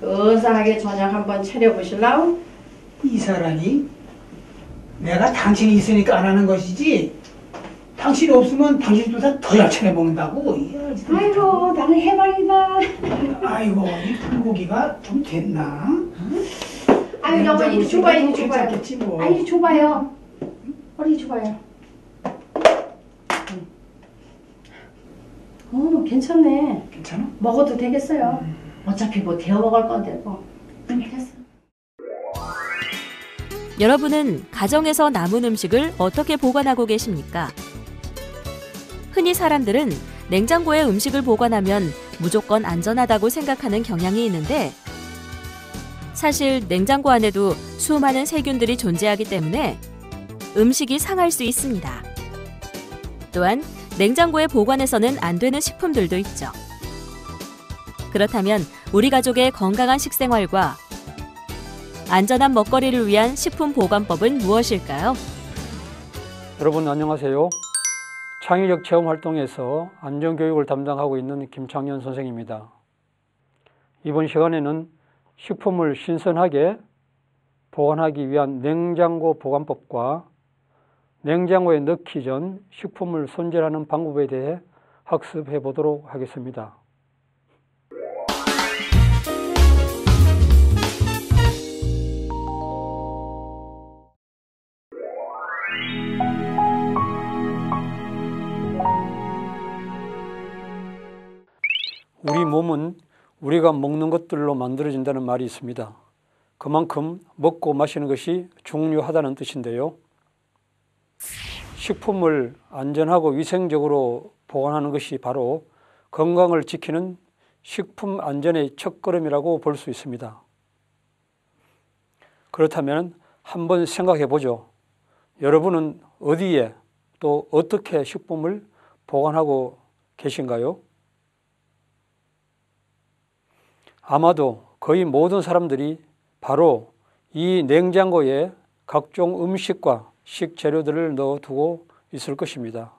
어사하게 저녁 한번 차려보실라우? 이 사람이 내가 당신이 있으니까 안 하는 것이지 당신이 없으면 당신보다 더 잘 차려먹는다고. 아이고 나는 해방이다. 아이고 이 불고기가 좀 됐나? 아유 여보 이리 줘봐요 이리 줘봐요. 괜찮겠지 뭐. 아 이리 줘봐요. 이리 줘봐요. 괜찮네. 괜찮아? 먹어도 되겠어요. 어차피 뭐 데워 먹을 건데 뭐. 됐어. 여러분은 가정에서 남은 음식을 어떻게 보관하고 계십니까? 흔히 사람들은 냉장고에 음식을 보관하면 무조건 안전하다고 생각하는 경향이 있는데 사실 냉장고 안에도 수많은 세균들이 존재하기 때문에 음식이 상할 수 있습니다. 또한 냉장고에 보관해서는 안 되는 식품들도 있죠. 그렇다면 우리 가족의 건강한 식생활과 안전한 먹거리를 위한 식품 보관법은 무엇일까요? 여러분 안녕하세요. 창의적 체험 활동에서 안전교육을 담당하고 있는 김창현 선생입니다. 이번 시간에는 식품을 신선하게 보관하기 위한 냉장고 보관법과 냉장고에 넣기 전 식품을 손질하는 방법에 대해 학습해 보도록 하겠습니다. 우리 몸은 우리가 먹는 것들로 만들어진다는 말이 있습니다. 그만큼 먹고 마시는 것이 중요하다는 뜻인데요. 식품을 안전하고 위생적으로 보관하는 것이 바로 건강을 지키는 식품 안전의 첫걸음이라고 볼 수 있습니다. 그렇다면 한번 생각해 보죠. 여러분은 어디에 또 어떻게 식품을 보관하고 계신가요? 아마도 거의 모든 사람들이 바로 이 냉장고에 각종 음식과 식재료들을 넣어두고 있을 것입니다.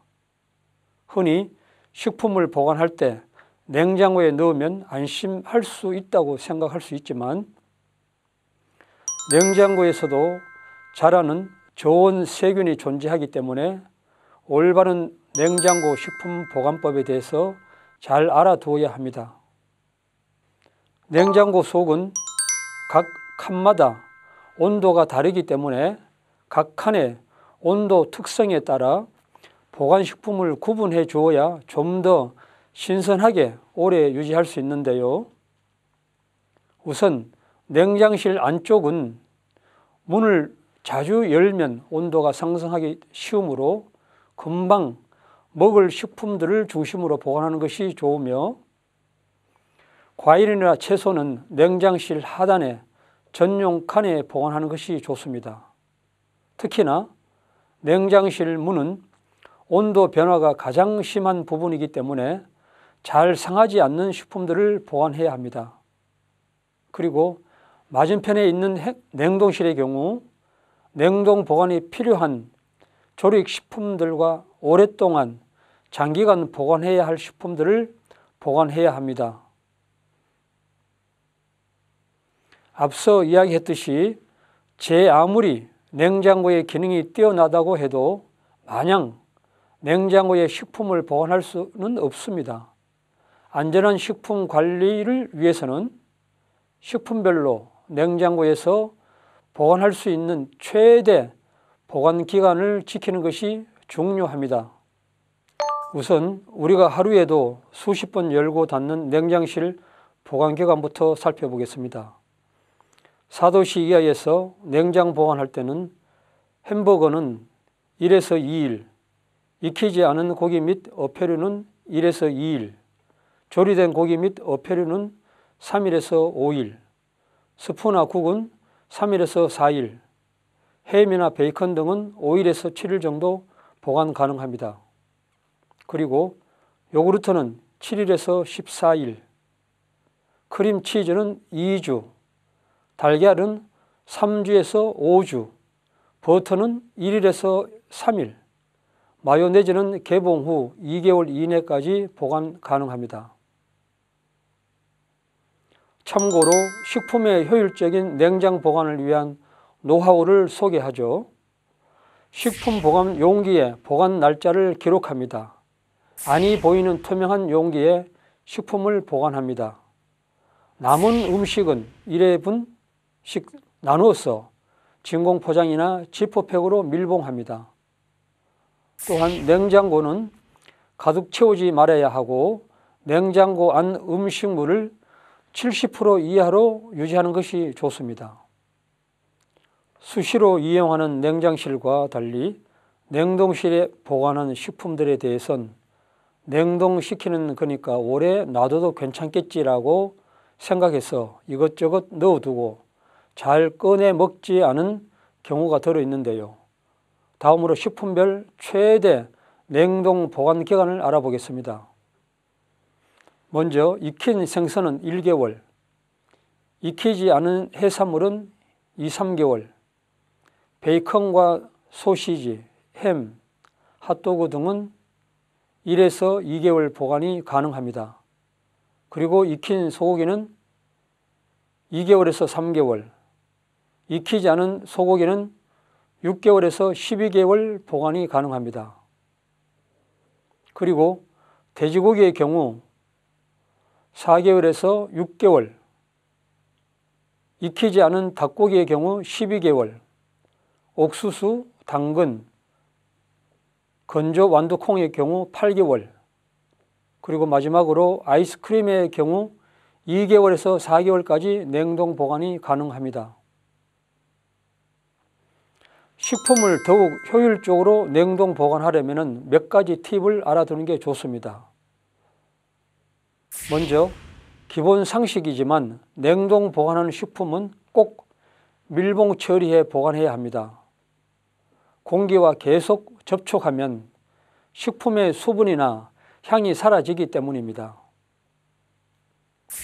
흔히 식품을 보관할 때 냉장고에 넣으면 안심할 수 있다고 생각할 수 있지만 냉장고에서도 자라는 좋은 세균이 존재하기 때문에 올바른 냉장고 식품 보관법에 대해서 잘 알아두어야 합니다. 냉장고 속은 각 칸마다 온도가 다르기 때문에 각 칸의 온도 특성에 따라 보관식품을 구분해 주어야 좀 더 신선하게 오래 유지할 수 있는데요. 우선 냉장실 안쪽은 문을 자주 열면 온도가 상승하기 쉬우므로 금방 먹을 식품들을 중심으로 보관하는 것이 좋으며 과일이나 채소는 냉장실 하단에 전용 칸에 보관하는 것이 좋습니다. 특히나 냉장실 문은 온도 변화가 가장 심한 부분이기 때문에 잘 상하지 않는 식품들을 보관해야 합니다. 그리고 맞은편에 있는 냉동실의 경우 냉동 보관이 필요한 조리식품들과 오랫동안 장기간 보관해야 할 식품들을 보관해야 합니다. 앞서 이야기했듯이 제 아무리 냉장고의 기능이 뛰어나다고 해도 마냥 냉장고에 식품을 보관할 수는 없습니다. 안전한 식품 관리를 위해서는 식품별로 냉장고에서 보관할 수 있는 최대 보관 기간을 지키는 것이 중요합니다. 우선 우리가 하루에도 수십 번 열고 닫는 냉장실 보관 기간부터 살펴보겠습니다. 4도씨 이하에서 냉장 보관할 때는 햄버거는 1에서 2일, 익히지 않은 고기 및 어패류는 1에서 2일, 조리된 고기 및 어패류는 3일에서 5일, 스프나 국은 3일에서 4일, 햄이나 베이컨 등은 5일에서 7일 정도 보관 가능합니다. 그리고 요구르트는 7일에서 14일, 크림치즈는 2주, 달걀은 3주에서 5주, 버터는 1일에서 3일, 마요네즈는 개봉 후 2개월 이내까지 보관 가능합니다. 참고로 식품의 효율적인 냉장 보관을 위한 노하우를 소개하죠. 식품 보관 용기에 보관 날짜를 기록합니다. 안이 보이는 투명한 용기에 식품을 보관합니다. 남은 음식은 1회분씩 나누어서 진공 포장이나 지퍼백으로 밀봉합니다. 또한 냉장고는 가득 채우지 말아야 하고 냉장고 안 음식물을 70% 이하로 유지하는 것이 좋습니다. 수시로 이용하는 냉장실과 달리 냉동실에 보관한 식품들에 대해선 냉동시키는 거니까 오래 놔둬도 괜찮겠지라고 생각해서 이것저것 넣어두고 잘 꺼내 먹지 않은 경우가 들어있는데요. 다음으로 식품별 최대 냉동 보관 기간을 알아보겠습니다. 먼저 익힌 생선은 1개월, 익히지 않은 해산물은 2, 3개월, 베이컨과 소시지, 햄, 핫도그 등은 1에서 2개월 보관이 가능합니다. 그리고 익힌 소고기는 2개월에서 3개월, 익히지 않은 소고기는 6개월에서 12개월 보관이 가능합니다. 그리고 돼지고기의 경우 4개월에서 6개월, 익히지 않은 닭고기의 경우 12개월, 옥수수, 당근, 건조 완두콩의 경우 8개월, 그리고 마지막으로 아이스크림의 경우 2개월에서 4개월까지 냉동 보관이 가능합니다. 식품을 더욱 효율적으로 냉동 보관하려면 몇 가지 팁을 알아두는 게 좋습니다. 먼저 기본 상식이지만 냉동 보관하는 식품은 꼭 밀봉 처리해 보관해야 합니다. 공기와 계속 접촉하면 식품의 수분이나 향이 사라지기 때문입니다.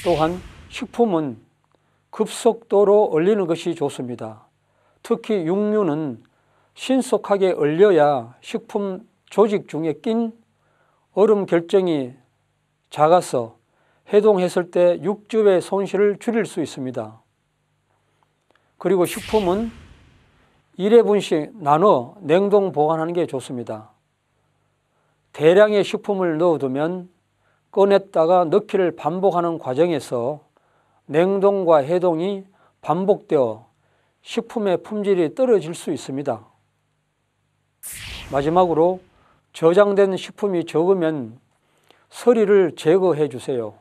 또한 식품은 급속도로 얼리는 것이 좋습니다. 특히 육류는 신속하게 얼려야 식품 조직 중에 낀 얼음 결정이 작아서 해동했을 때 육즙의 손실을 줄일 수 있습니다. 그리고 식품은 1회분씩 나눠 냉동 보관하는 게 좋습니다. 대량의 식품을 넣어두면 꺼냈다가 넣기를 반복하는 과정에서 냉동과 해동이 반복되어 식품의 품질이 떨어질 수 있습니다. 마지막으로 저장된 식품이 적으면 서리를 제거해 주세요.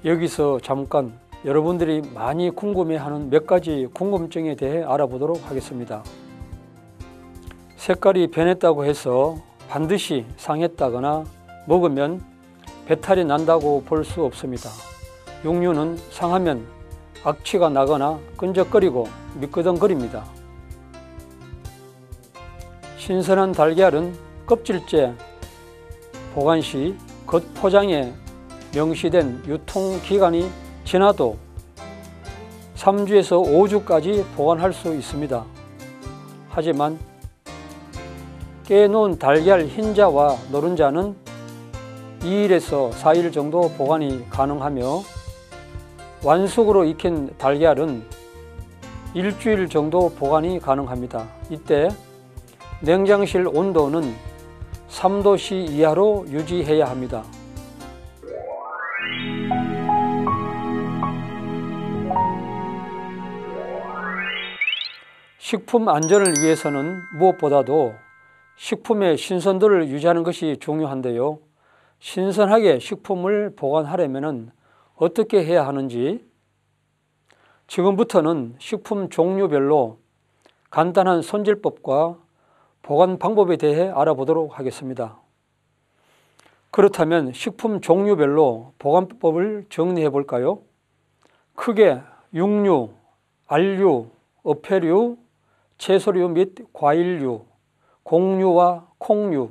여기서 잠깐 여러분들이 많이 궁금해하는 몇 가지 궁금증에 대해 알아보도록 하겠습니다. 색깔이 변했다고 해서 반드시 상했다거나 먹으면 배탈이 난다고 볼 수 없습니다. 육류는 상하면 악취가 나거나 끈적거리고 미끄덩거립니다. 신선한 달걀은 껍질째 보관 시 겉포장에 명시된 유통기간이 지나도 3주에서 5주까지 보관할 수 있습니다. 하지만 깨놓은 달걀 흰자와 노른자는 2일에서 4일 정도 보관이 가능하며 완숙으로 익힌 달걀은 일주일 정도 보관이 가능합니다. 이때 냉장실 온도는 3도씨 이하로 유지해야 합니다. 식품 안전을 위해서는 무엇보다도 식품의 신선도를 유지하는 것이 중요한데요. 신선하게 식품을 보관하려면 어떻게 해야 하는지 지금부터는 식품 종류별로 간단한 손질법과 보관 방법에 대해 알아보도록 하겠습니다. 그렇다면 식품 종류별로 보관법을 정리해 볼까요? 크게 육류, 알류, 어패류, 채소류 및 과일류, 곡류와 콩류,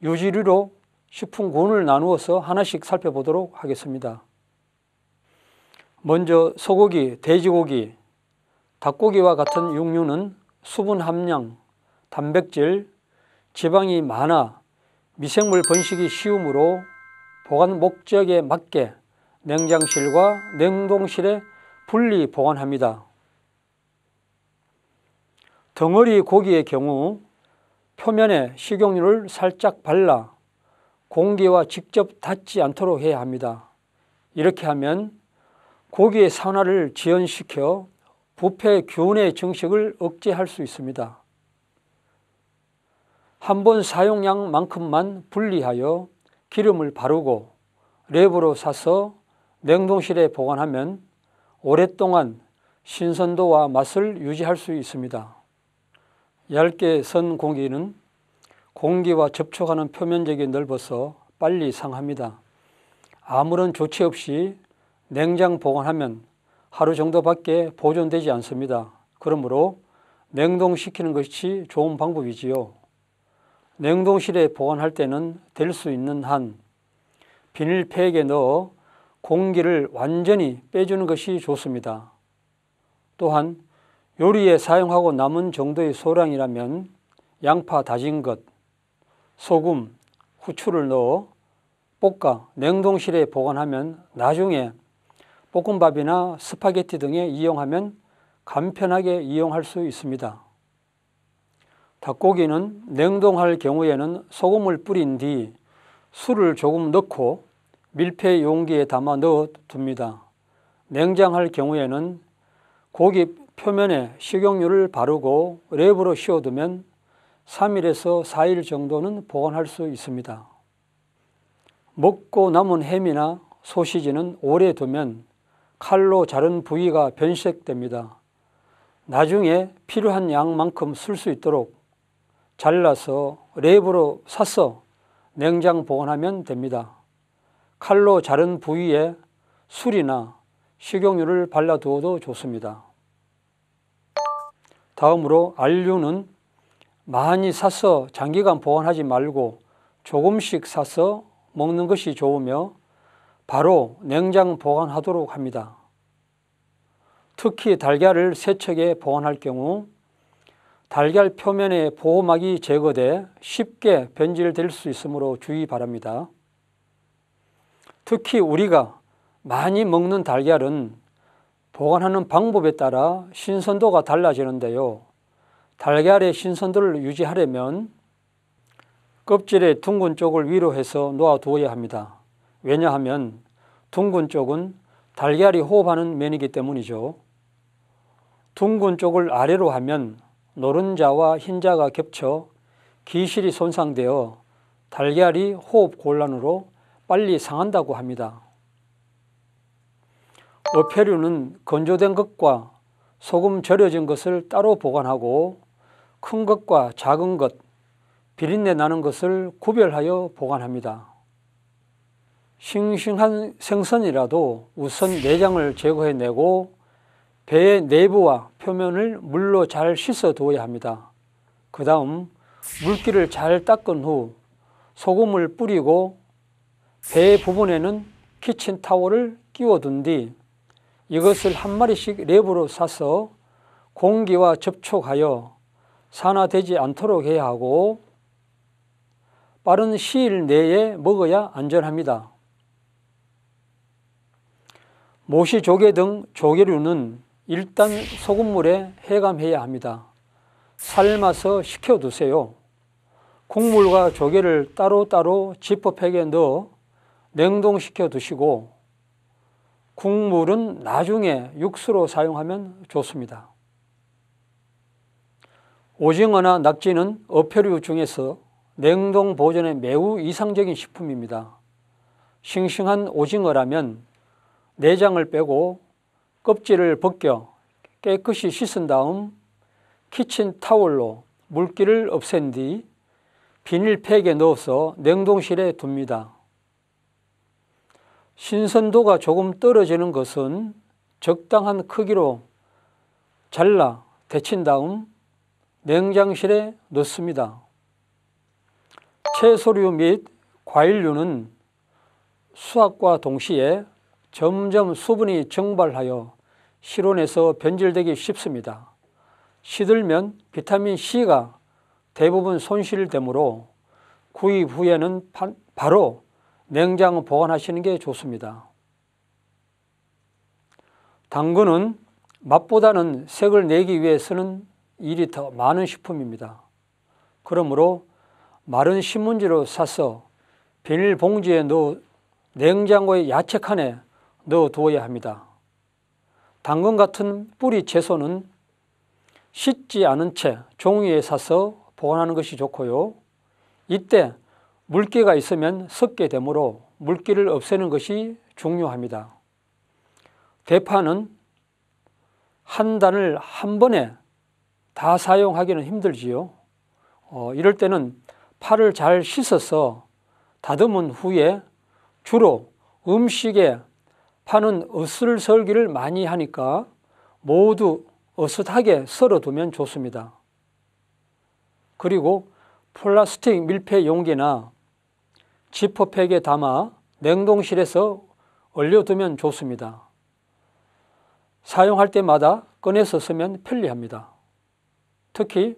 유지류로 식품군을 나누어서 하나씩 살펴보도록 하겠습니다. 먼저 소고기, 돼지고기, 닭고기와 같은 육류는 수분 함량, 단백질, 지방이 많아 미생물 번식이 쉬우므로 보관 목적에 맞게 냉장실과 냉동실에 분리 보관합니다. 덩어리 고기의 경우 표면에 식용유를 살짝 발라 공기와 직접 닿지 않도록 해야 합니다. 이렇게 하면 고기의 산화를 지연시켜 부패균의 증식을 억제할 수 있습니다. 한 번 사용량만큼만 분리하여 기름을 바르고 랩으로 싸서 냉동실에 보관하면 오랫동안 신선도와 맛을 유지할 수 있습니다. 얇게 선 고기는 공기와 접촉하는 표면적이 넓어서 빨리 상합니다. 아무런 조치 없이 냉장 보관하면 하루 정도밖에 보존되지 않습니다. 그러므로 냉동시키는 것이 좋은 방법이지요. 냉동실에 보관할 때는 될 수 있는 한 비닐팩에 넣어 공기를 완전히 빼주는 것이 좋습니다. 또한 요리에 사용하고 남은 정도의 소량이라면 양파 다진 것, 소금, 후추를 넣어 볶아 냉동실에 보관하면 나중에 볶음밥이나 스파게티 등에 이용하면 간편하게 이용할 수 있습니다. 닭고기는 냉동할 경우에는 소금을 뿌린 뒤 술을 조금 넣고 밀폐 용기에 담아 넣어 둡니다. 냉장할 경우에는 고기 표면에 식용유를 바르고 랩으로 씌워두면 3일에서 4일 정도는 보관할 수 있습니다. 먹고 남은 햄이나 소시지는 오래 두면 칼로 자른 부위가 변색됩니다. 나중에 필요한 양만큼 쓸 수 있도록 잘라서 랩으로 싸서 냉장 보관하면 됩니다. 칼로 자른 부위에 술이나 식용유를 발라두어도 좋습니다. 다음으로 알류는 많이 사서 장기간 보관하지 말고 조금씩 사서 먹는 것이 좋으며 바로 냉장 보관하도록 합니다. 특히 달걀을 세척해 보관할 경우 달걀 표면에 보호막이 제거돼 쉽게 변질될 수 있으므로 주의 바랍니다. 특히 우리가 많이 먹는 달걀은 보관하는 방법에 따라 신선도가 달라지는데요. 달걀의 신선도를 유지하려면 껍질의 둥근 쪽을 위로 해서 놓아두어야 합니다. 왜냐하면 둥근 쪽은 달걀이 호흡하는 면이기 때문이죠. 둥근 쪽을 아래로 하면 노른자와 흰자가 겹쳐 기실이 손상되어 달걀이 호흡 곤란으로 빨리 상한다고 합니다. 어패류는 건조된 것과 소금 절여진 것을 따로 보관하고 큰 것과 작은 것, 비린내 나는 것을 구별하여 보관합니다. 싱싱한 생선이라도 우선 내장을 제거해내고 배의 내부와 표면을 물로 잘 씻어 두어야 합니다. 그 다음 물기를 잘 닦은 후 소금을 뿌리고 배 부분에는 키친타월을 끼워둔 뒤 이것을 한 마리씩 랩으로 싸서 공기와 접촉하여 산화되지 않도록 해야 하고 빠른 시일 내에 먹어야 안전합니다. 모시조개 등 조개류는 일단 소금물에 해감해야 합니다. 삶아서 식혀두세요. 국물과 조개를 따로따로 지퍼팩에 넣어 냉동시켜 두시고 국물은 나중에 육수로 사용하면 좋습니다. 오징어나 낙지는 어패류 중에서 냉동 보존에 매우 이상적인 식품입니다. 싱싱한 오징어라면 내장을 빼고 껍질을 벗겨 깨끗이 씻은 다음 키친타월로 물기를 없앤 뒤 비닐팩에 넣어서 냉동실에 둡니다. 신선도가 조금 떨어지는 것은 적당한 크기로 잘라 데친 다음 냉장실에 넣습니다. 채소류 및 과일류는 수확과 동시에 점점 수분이 증발하여 실온에서 변질되기 쉽습니다. 시들면 비타민 C가 대부분 손실되므로 구입 후에는 바로 냉장 보관하시는 게 좋습니다. 당근은 맛보다는 색을 내기 위해서는 일이 더 많은 식품입니다. 그러므로 마른 신문지로 싸서 비닐봉지에 넣어 냉장고의 야채칸에 넣어 두어야 합니다. 당근 같은 뿌리 채소는 씻지 않은 채 종이에 싸서 보관하는 것이 좋고요. 이때 물기가 있으면 썩게 되므로 물기를 없애는 것이 중요합니다. 대파는 한 단을 한 번에 다 사용하기는 힘들지요. 이럴 때는 파를 잘 씻어서 다듬은 후에 주로 음식에 파는 으슬설기를 많이 하니까 모두 어슷하게 썰어두면 좋습니다. 그리고 플라스틱 밀폐 용기나 지퍼백에 담아 냉동실에서 얼려두면 좋습니다. 사용할 때마다 꺼내서 쓰면 편리합니다. 특히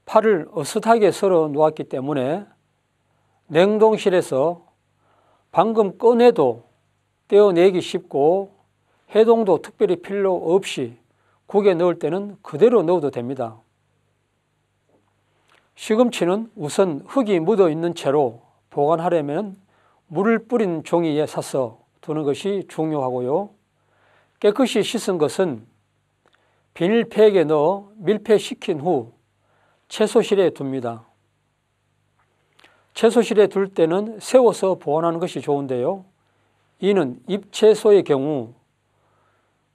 파를 어슷하게 썰어 놓았기 때문에 냉동실에서 방금 꺼내도 떼어내기 쉽고 해동도 특별히 필요 없이 국에 넣을 때는 그대로 넣어도 됩니다. 시금치는 우선 흙이 묻어 있는 채로 보관하려면 물을 뿌린 종이에 싸서 두는 것이 중요하고요. 깨끗이 씻은 것은 비닐팩에 넣어 밀폐시킨 후 채소실에 둡니다. 채소실에 둘 때는 세워서 보관하는 것이 좋은데요. 이는 잎채소의 경우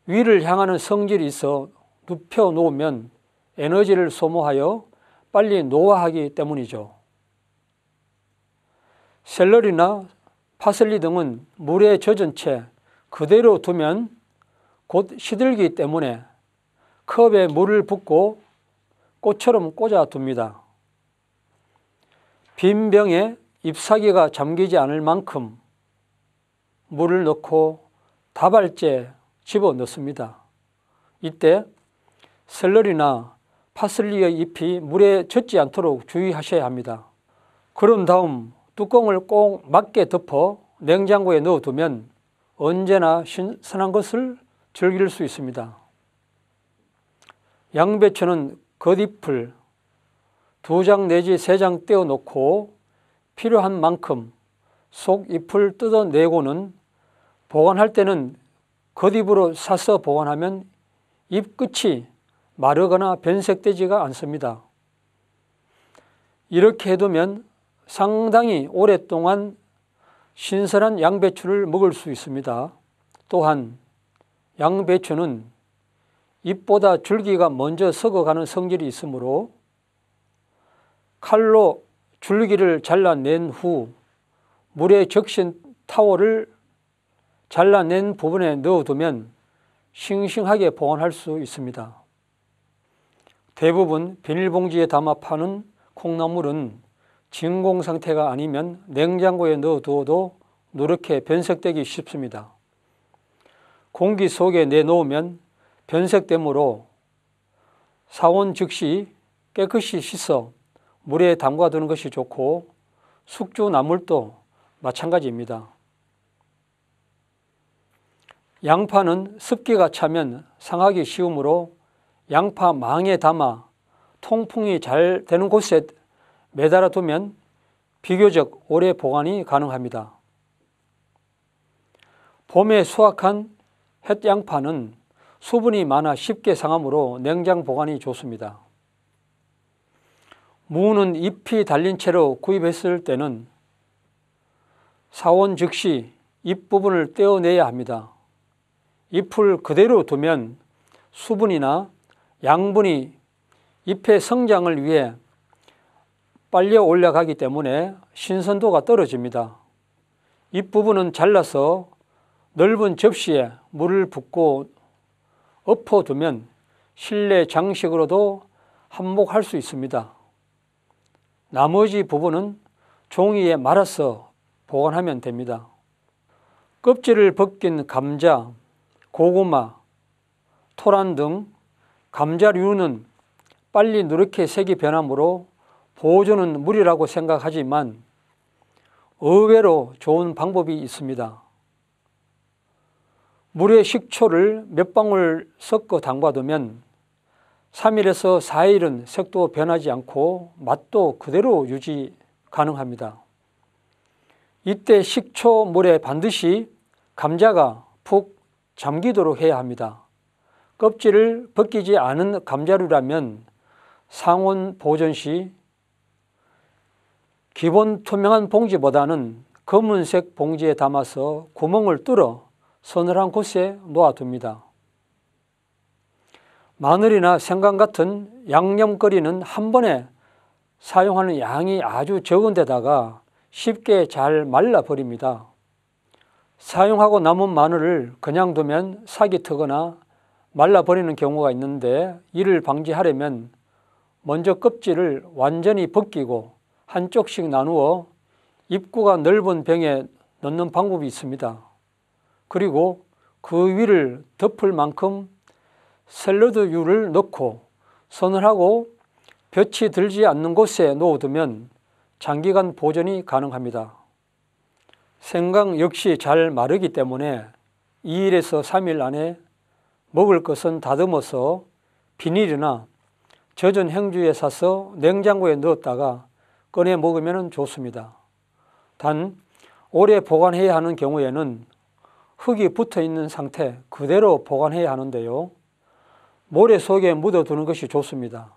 위를 향하는 성질이 있어 눕혀 놓으면 에너지를 소모하여 빨리 노화하기 때문이죠. 샐러리나 파슬리 등은 물에 젖은 채 그대로 두면 곧 시들기 때문에 컵에 물을 붓고 꽃처럼 꽂아 둡니다. 빈 병에 잎사귀가 잠기지 않을 만큼 물을 넣고 다발째 집어넣습니다. 이때 샐러리나 파슬리의 잎이 물에 젖지 않도록 주의하셔야 합니다. 그런 다음 뚜껑을 꼭 맞게 덮어 냉장고에 넣어두면 언제나 신선한 것을 즐길 수 있습니다. 양배추는 겉잎을 2장 내지 3장 떼어놓고 필요한 만큼 속잎을 뜯어내고는 보관할 때는 겉잎으로 싸서 보관하면 잎 끝이 마르거나 변색되지가 않습니다. 이렇게 해두면 상당히 오랫동안 신선한 양배추를 먹을 수 있습니다. 또한 양배추는 잎보다 줄기가 먼저 썩어가는 성질이 있으므로 칼로 줄기를 잘라낸 후 물에 적신 타월을 잘라낸 부분에 넣어두면 싱싱하게 보관할 수 있습니다. 대부분 비닐봉지에 담아 파는 콩나물은 진공 상태가 아니면 냉장고에 넣어두어도 누렇게 변색되기 쉽습니다. 공기 속에 내놓으면 변색되므로 사온 즉시 깨끗이 씻어 물에 담가두는 것이 좋고 숙주나물도 마찬가지입니다. 양파는 습기가 차면 상하기 쉬우므로 양파 망에 담아 통풍이 잘 되는 곳에 매달아 두면 비교적 오래 보관이 가능합니다. 봄에 수확한 햇양파는 수분이 많아 쉽게 상하므로 냉장 보관이 좋습니다. 무는 잎이 달린 채로 구입했을 때는 사온 즉시 잎 부분을 떼어내야 합니다. 잎을 그대로 두면 수분이나 양분이 잎의 성장을 위해 빨려 올라가기 때문에 신선도가 떨어집니다. 잎 부분은 잘라서 넓은 접시에 물을 붓고 엎어두면 실내 장식으로도 한몫할 수 있습니다. 나머지 부분은 종이에 말아서 보관하면 됩니다. 껍질을 벗긴 감자, 고구마, 토란 등 감자류는 빨리 누렇게 색이 변하므로 보존은 무리라고 생각하지만 의외로 좋은 방법이 있습니다. 물에 식초를 몇 방울 섞어 담가두면 3일에서 4일은 색도 변하지 않고 맛도 그대로 유지 가능합니다. 이때 식초물에 반드시 감자가 푹 잠기도록 해야 합니다. 껍질을 벗기지 않은 감자류라면 상온 보존 시 기본 투명한 봉지보다는 검은색 봉지에 담아서 구멍을 뚫어 서늘한 곳에 놓아둡니다. 마늘이나 생강 같은 양념거리는 한 번에 사용하는 양이 아주 적은 데다가 쉽게 잘 말라버립니다. 사용하고 남은 마늘을 그냥 두면 삭이 트거나 말라버리는 경우가 있는데 이를 방지하려면 먼저 껍질을 완전히 벗기고 한쪽씩 나누어 입구가 넓은 병에 넣는 방법이 있습니다. 그리고 그 위를 덮을 만큼 샐러드유를 넣고 서늘하고 볕이 들지 않는 곳에 놓아두면 장기간 보존이 가능합니다. 생강 역시 잘 마르기 때문에 2일에서 3일 안에 먹을 것은 다듬어서 비닐이나 젖은 행주에 싸서 냉장고에 넣었다가 꺼내 먹으면 좋습니다. 단 오래 보관해야 하는 경우에는 흙이 붙어 있는 상태 그대로 보관해야 하는데요. 모래 속에 묻어두는 것이 좋습니다.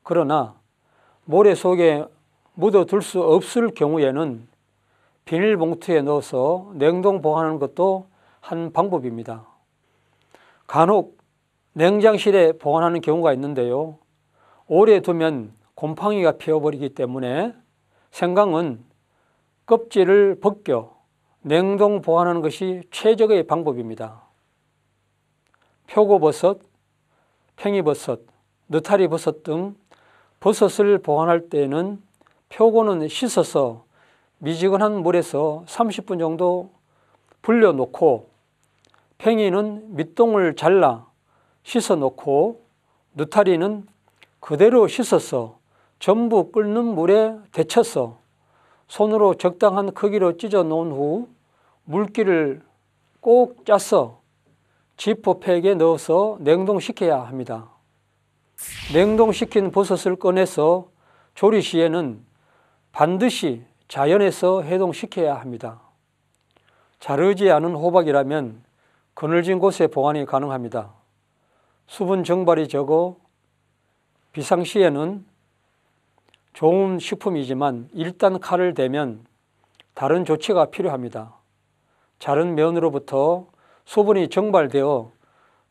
그러나 모래 속에 묻어둘 수 없을 경우에는 비닐봉투에 넣어서 냉동 보관하는 것도 한 방법입니다. 간혹 냉장실에 보관하는 경우가 있는데요. 오래 두면 곰팡이가 피어버리기 때문에 생강은 껍질을 벗겨 냉동 보관하는 것이 최적의 방법입니다. 표고버섯, 팽이버섯, 느타리버섯 등 버섯을 보관할 때에는 표고는 씻어서 미지근한 물에서 30분 정도 불려놓고 팽이는 밑동을 잘라 씻어 놓고 느타리는 그대로 씻어서 전부 끓는 물에 데쳐서 손으로 적당한 크기로 찢어 놓은 후 물기를 꼭 짜서 지퍼백에 넣어서 냉동시켜야 합니다. 냉동시킨 버섯을 꺼내서 조리 시에는 반드시 자연에서 해동시켜야 합니다. 자르지 않은 호박이라면 그늘진 곳에 보관이 가능합니다. 수분 정발이 적어 비상시에는 좋은 식품이지만 일단 칼을 대면 다른 조치가 필요합니다. 자른 면으로부터 수분이 정발되어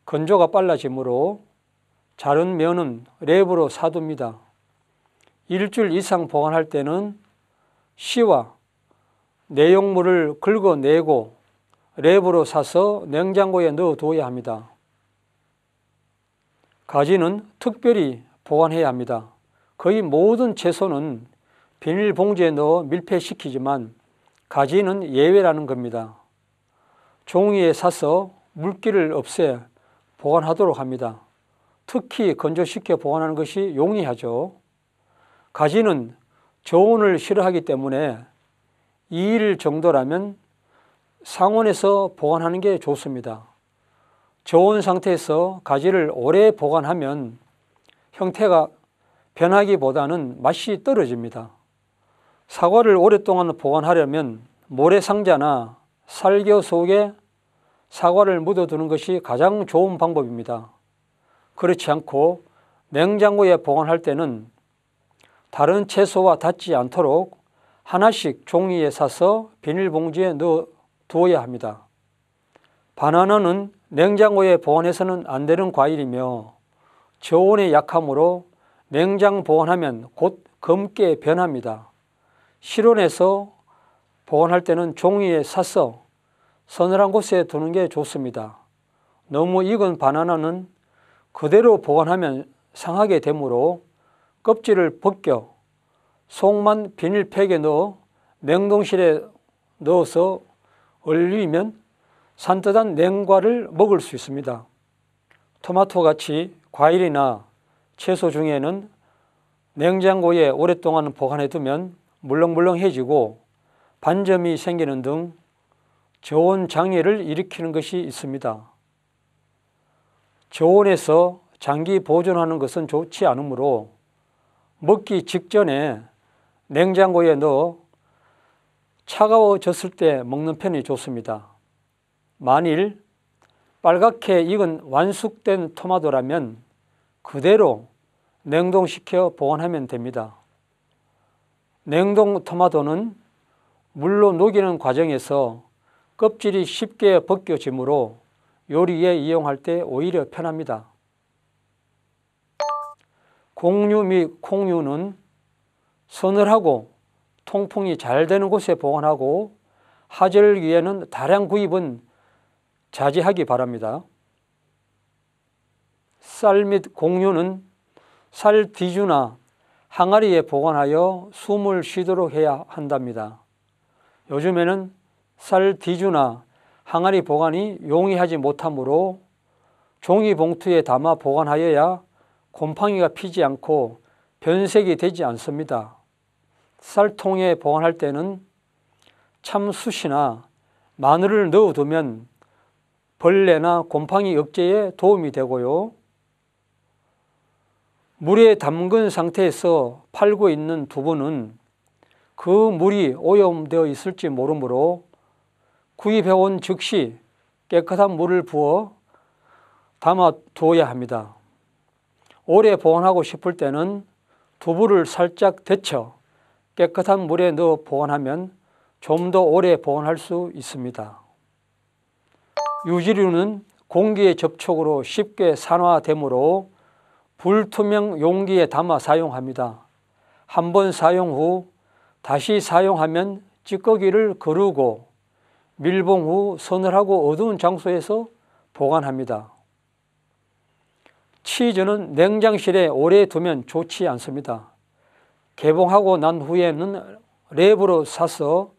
건조가 빨라지므로 자른 면은 랩으로 사둡니다. 일주일 이상 보관할 때는 씨와 내용물을 긁어내고 랩으로 사서 냉장고에 넣어두어야 합니다. 가지는 특별히 보관해야 합니다. 거의 모든 채소는 비닐봉지에 넣어 밀폐시키지만 가지는 예외라는 겁니다. 종이에 싸서 물기를 없애 보관하도록 합니다. 특히 건조시켜 보관하는 것이 용이하죠. 가지는 저온을 싫어하기 때문에 2일 정도라면 상온에서 보관하는 게 좋습니다. 저온 상태에서 가지를 오래 보관하면 형태가 변하기보다는 맛이 떨어집니다. 사과를 오랫동안 보관하려면 모래상자나 살겨 속에 사과를 묻어두는 것이 가장 좋은 방법입니다. 그렇지 않고 냉장고에 보관할 때는 다른 채소와 닿지 않도록 하나씩 종이에 싸서 비닐봉지에 넣어 두어야 합니다. 바나나는 냉장고에 보관해서는 안 되는 과일이며 저온에 약하므로 냉장 보관하면 곧 검게 변합니다. 실온에서 보관할 때는 종이에 싸서 서늘한 곳에 두는 게 좋습니다. 너무 익은 바나나는 그대로 보관하면 상하게 되므로 껍질을 벗겨 속만 비닐팩에 넣어 냉동실에 넣어서 얼리면 산뜻한 냉과를 먹을 수 있습니다. 토마토같이 과일이나 채소 중에는 냉장고에 오랫동안 보관해 두면 물렁물렁해지고 반점이 생기는 등 저온 장애를 일으키는 것이 있습니다. 저온에서 장기 보존하는 것은 좋지 않으므로 먹기 직전에 냉장고에 넣어 차가워졌을 때 먹는 편이 좋습니다. 만일 빨갛게 익은 완숙된 토마토라면 그대로 냉동시켜 보관하면 됩니다. 냉동 토마토는 물로 녹이는 과정에서 껍질이 쉽게 벗겨지므로 요리에 이용할 때 오히려 편합니다. 곡류 및 콩류는 서늘하고 통풍이 잘 되는 곳에 보관하고 하절기에는 다량 구입은 자제하기 바랍니다. 쌀 및 곡류는 쌀 뒤주나 항아리에 보관하여 숨을 쉬도록 해야 한답니다. 요즘에는 쌀 뒤주나 항아리 보관이 용이하지 못하므로 종이 봉투에 담아 보관하여야 곰팡이가 피지 않고 변색이 되지 않습니다. 쌀통에 보관할 때는 참숯이나 마늘을 넣어두면 벌레나 곰팡이 억제에 도움이 되고요. 물에 담근 상태에서 팔고 있는 두부는 그 물이 오염되어 있을지 모르므로 구입해온 즉시 깨끗한 물을 부어 담아 두어야 합니다. 오래 보관하고 싶을 때는 두부를 살짝 데쳐 깨끗한 물에 넣어 보관하면 좀 더 오래 보관할 수 있습니다. 유지류는 공기의 접촉으로 쉽게 산화되므로 불투명 용기에 담아 사용합니다. 한번 사용 후 다시 사용하면 찌꺼기를 거르고 밀봉 후 서늘하고 어두운 장소에서 보관합니다. 치즈는 냉장실에 오래 두면 좋지 않습니다. 개봉하고 난 후에는 랩으로 싸서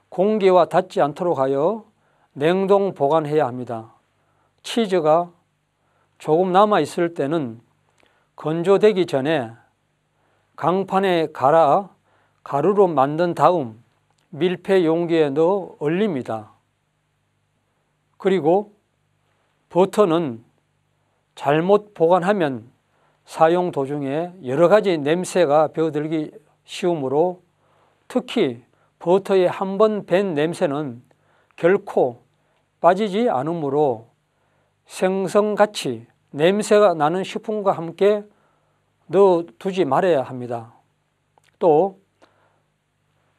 공기와 닿지 않도록 하여 냉동 보관해야 합니다. 치즈가 조금 남아 있을 때는 건조되기 전에 강판에 갈아 가루로 만든 다음 밀폐 용기에 넣어 얼립니다. 그리고 버터는 잘못 보관하면 사용 도중에 여러 가지 냄새가 배어들기 쉬우므로 특히 버터에 한 번 밴 냄새는 결코 빠지지 않으므로 생선같이 냄새가 나는 식품과 함께 넣어두지 말아야 합니다. 또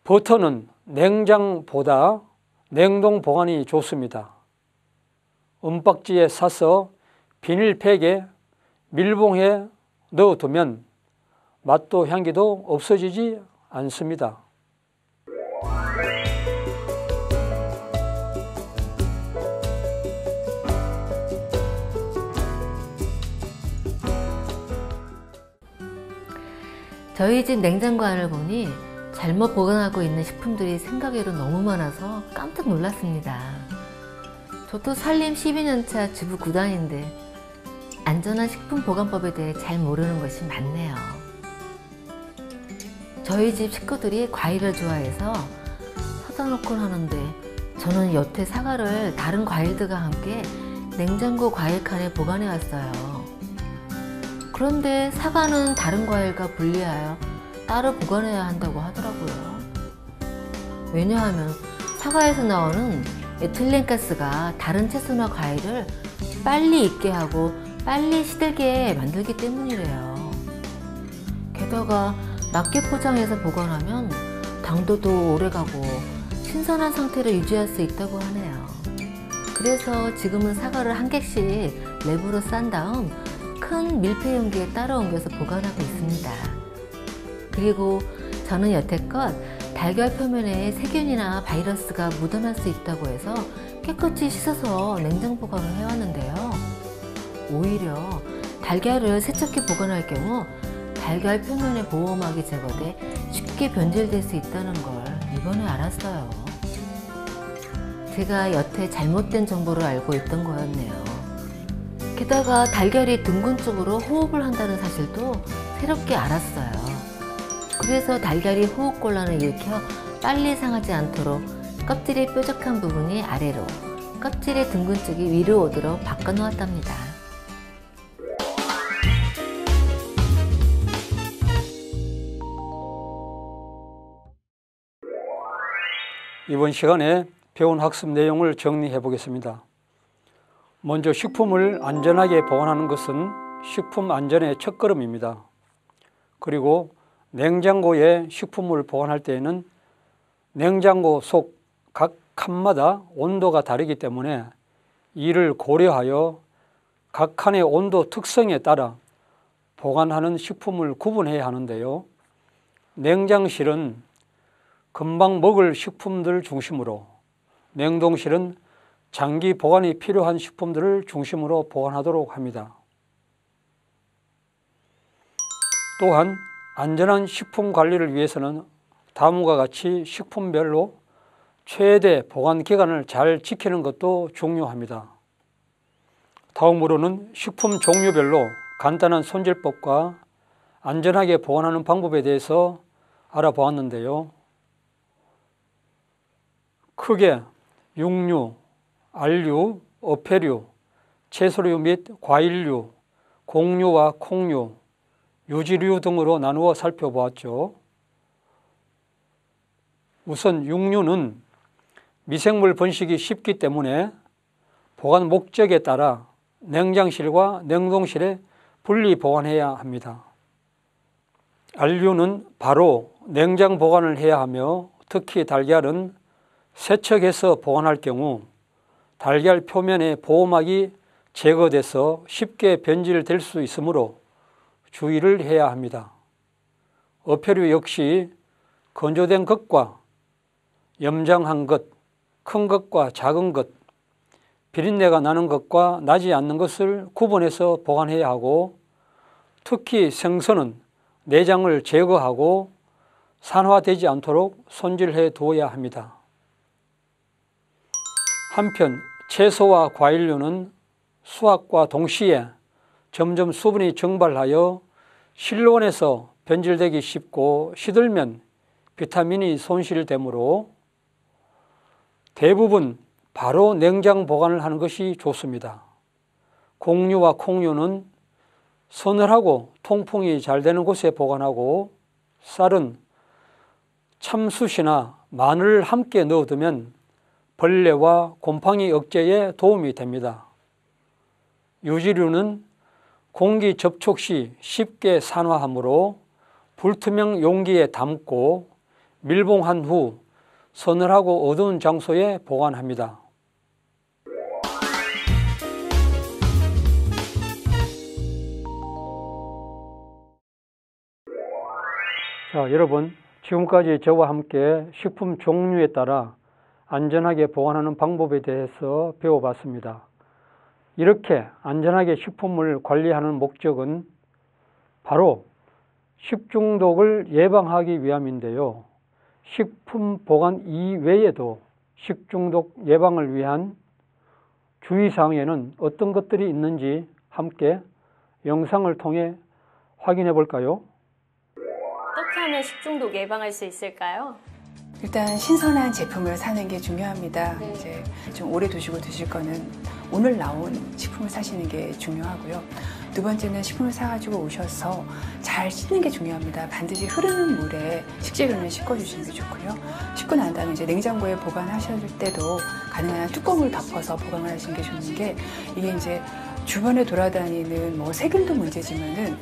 버터는 냉장보다 냉동 보관이 좋습니다. 은박지에 싸서 비닐팩에 밀봉해 넣어두면 맛도 향기도 없어지지 않습니다. 저희 집 냉장고 안을 보니 잘못 보관하고 있는 식품들이 생각외로 너무 많아서 깜짝 놀랐습니다. 저도 살림 12년차 주부 9단인데 안전한 식품 보관법에 대해 잘 모르는 것이 많네요. 저희 집 식구들이 과일을 좋아해서 사다 놓곤 하는데 저는 여태 사과를 다른 과일들과 함께 냉장고 과일칸에 보관해 왔어요. 그런데 사과는 다른 과일과 분리하여 따로 보관해야 한다고 하더라고요. 왜냐하면 사과에서 나오는 에틸렌가스가 다른 채소나 과일을 빨리 익게 하고 빨리 시들게 만들기 때문이래요. 게다가 낱개 포장해서 보관하면 당도도 오래가고 신선한 상태를 유지할 수 있다고 하네요. 그래서 지금은 사과를 한 객씩 랩으로 싼 다음 큰 밀폐 용기에 따로 옮겨서 보관하고 있습니다. 그리고 저는 여태껏 달걀 표면에 세균이나 바이러스가 묻어날 수 있다고 해서 깨끗이 씻어서 냉장 보관을 해왔는데요. 오히려 달걀을 세척해 보관할 경우 달걀 표면의 보호막이 제거돼 쉽게 변질될 수 있다는 걸 이번에 알았어요. 제가 여태 잘못된 정보를 알고 있던 거였네요. 게다가 달걀이 둥근 쪽으로 호흡을 한다는 사실도 새롭게 알았어요. 그래서 달걀이 호흡곤란을 일으켜 빨리 상하지 않도록 껍질이 뾰족한 부분이 아래로, 껍질의 둥근 쪽이 위로 오도록 바꿔놓았답니다. 이번 시간에 배운 학습 내용을 정리해 보겠습니다. 먼저 식품을 안전하게 보관하는 것은 식품 안전의 첫걸음입니다. 그리고 냉장고에 식품을 보관할 때에는 냉장고 속 각 칸마다 온도가 다르기 때문에 이를 고려하여 각 칸의 온도 특성에 따라 보관하는 식품을 구분해야 하는데요. 냉장실은 금방 먹을 식품들 중심으로, 냉동실은 장기 보관이 필요한 식품들을 중심으로 보관하도록 합니다. 또한 안전한 식품 관리를 위해서는 다음과 같이 식품별로 최대 보관 기간을 잘 지키는 것도 중요합니다. 다음으로는 식품 종류별로 간단한 손질법과 안전하게 보관하는 방법에 대해서 알아보았는데요. 크게 육류, 알류, 어패류, 채소류 및 과일류, 곡류와 콩류, 유지류 등으로 나누어 살펴보았죠. 우선 육류는 미생물 번식이 쉽기 때문에 보관 목적에 따라 냉장실과 냉동실에 분리 보관해야 합니다. 알류는 바로 냉장 보관을 해야 하며 특히 달걀은 세척해서 보관할 경우 달걀 표면의 보호막이 제거돼서 쉽게 변질될 수 있으므로 주의를 해야 합니다. 어패류 역시 건조된 것과 염장한 것, 큰 것과 작은 것, 비린내가 나는 것과 나지 않는 것을 구분해서 보관해야 하고, 특히 생선은 내장을 제거하고 산화되지 않도록 손질해 두어야 합니다. 한편 채소와 과일류는 수확과 동시에 점점 수분이 증발하여 실온에서 변질되기 쉽고 시들면 비타민이 손실되므로 대부분 바로 냉장 보관을 하는 것이 좋습니다. 곡류와 콩류는 서늘하고 통풍이 잘 되는 곳에 보관하고, 쌀은 참숯이나 마늘을 함께 넣어두면 벌레와 곰팡이 억제에 도움이 됩니다. 유지류는 공기 접촉 시 쉽게 산화하므로 불투명 용기에 담고 밀봉한 후 서늘하고 어두운 장소에 보관합니다. 자, 여러분, 지금까지 저와 함께 식품 종류에 따라 안전하게 보관하는 방법에 대해서 배워봤습니다. 이렇게 안전하게 식품을 관리하는 목적은 바로 식중독을 예방하기 위함인데요. 식품 보관 이외에도 식중독 예방을 위한 주의사항에는 어떤 것들이 있는지 함께 영상을 통해 확인해 볼까요? 어떻게 하면 식중독 예방할 수 있을까요? 일단 신선한 제품을 사는 게 중요합니다. 네. 이제 좀 오래 두시고 드실 거는 오늘 나온 식품을 사시는 게 중요하고요. 두 번째는 식품을 사가지고 오셔서 잘 씻는 게 중요합니다. 반드시 흐르는 물에 식재료는 씻어주시는 게 좋고요. 씻고 난 다음에 이제 냉장고에 보관하실 때도 가능한 한 뚜껑을 덮어서 보관을 하시는 게 좋은 게, 이게 이제 주변에 돌아다니는 뭐 세균도 문제지만은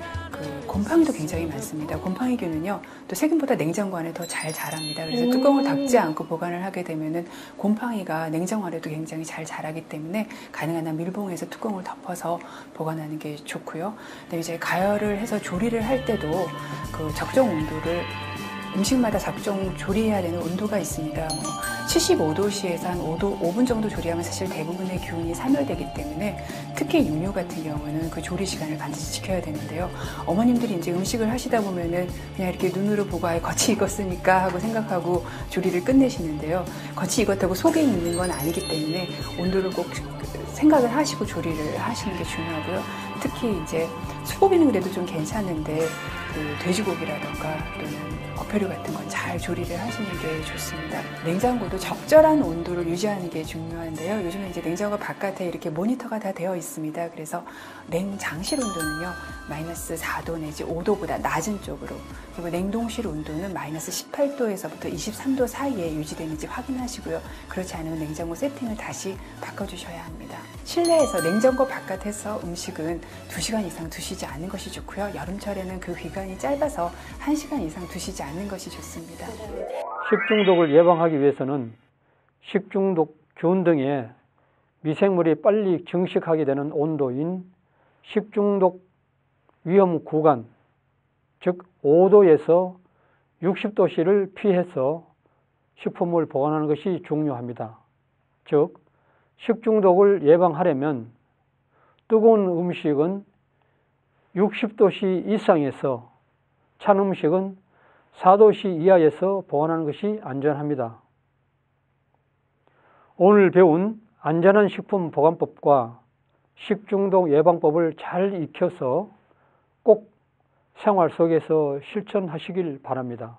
곰팡이도 굉장히 많습니다. 곰팡이균은요, 또 세균보다 냉장고 안에 더 잘 자랍니다. 그래서 뚜껑을 닫지 않고 보관을 하게 되면은 곰팡이가 냉장고 안에도 굉장히 잘 자라기 때문에 가능한 한 밀봉해서 뚜껑을 덮어서 보관하는 게 좋고요. 그다음에 이제 가열을 해서 조리를 할 때도 그 적정 온도를, 음식마다 적정 조리해야 되는 온도가 있습니다. 75도씨에서 한 5분 정도 조리하면 사실 대부분의 균이 사멸되기 때문에 특히 육류 같은 경우는 그 조리 시간을 반드시 지켜야 되는데요. 어머님들이 이제 음식을 하시다 보면은 그냥 이렇게 눈으로 보고 아예 겉이 익었으니까 하고 생각하고 조리를 끝내시는데요. 겉이 익었다고 속에 있는 건 아니기 때문에 온도를 꼭 생각을 하시고 조리를 하시는 게 중요하고요. 특히 이제 소고기는 그래도 좀 괜찮은데 그 돼지고기라던가 또는 어패류 같은 건 잘 조리를 하시는 게 좋습니다. 냉장고도 적절한 온도를 유지하는 게 중요한데요. 요즘은 이제 냉장고 바깥에 이렇게 모니터가 다 되어 있습니다. 그래서 냉장실 온도는요, 마이너스 4도 내지 5도보다 낮은 쪽으로, 그리고 냉동실 온도는 마이너스 18도에서부터 23도 사이에 유지되는지 확인하시고요. 그렇지 않으면 냉장고 세팅을 다시 바꿔주셔야 합니다. 실내에서 냉장고 바깥에서 음식은 2시간 이상 두시지 않는 것이 좋고요. 여름철에는 그 기간이 짧아서 1시간 이상 두시지 않는 것이 좋습니다. 식중독을 예방하기 위해서는 식중독 균 등의 미생물이 빨리 증식하게 되는 온도인 식중독 위험 구간, 즉 5도에서 60도씨를 피해서 식품을 보관하는 것이 중요합니다. 즉 식중독을 예방하려면 뜨거운 음식은 60도씨 이상에서 찬 음식은 4도씨 이하에서 보관하는 것이 안전합니다. 오늘 배운 안전한 식품 보관법과 식중독 예방법을 잘 익혀서 꼭 생활 속에서 실천하시길 바랍니다.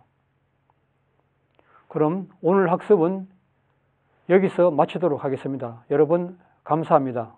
그럼 오늘 학습은 여기서 마치도록 하겠습니다. 여러분 감사합니다.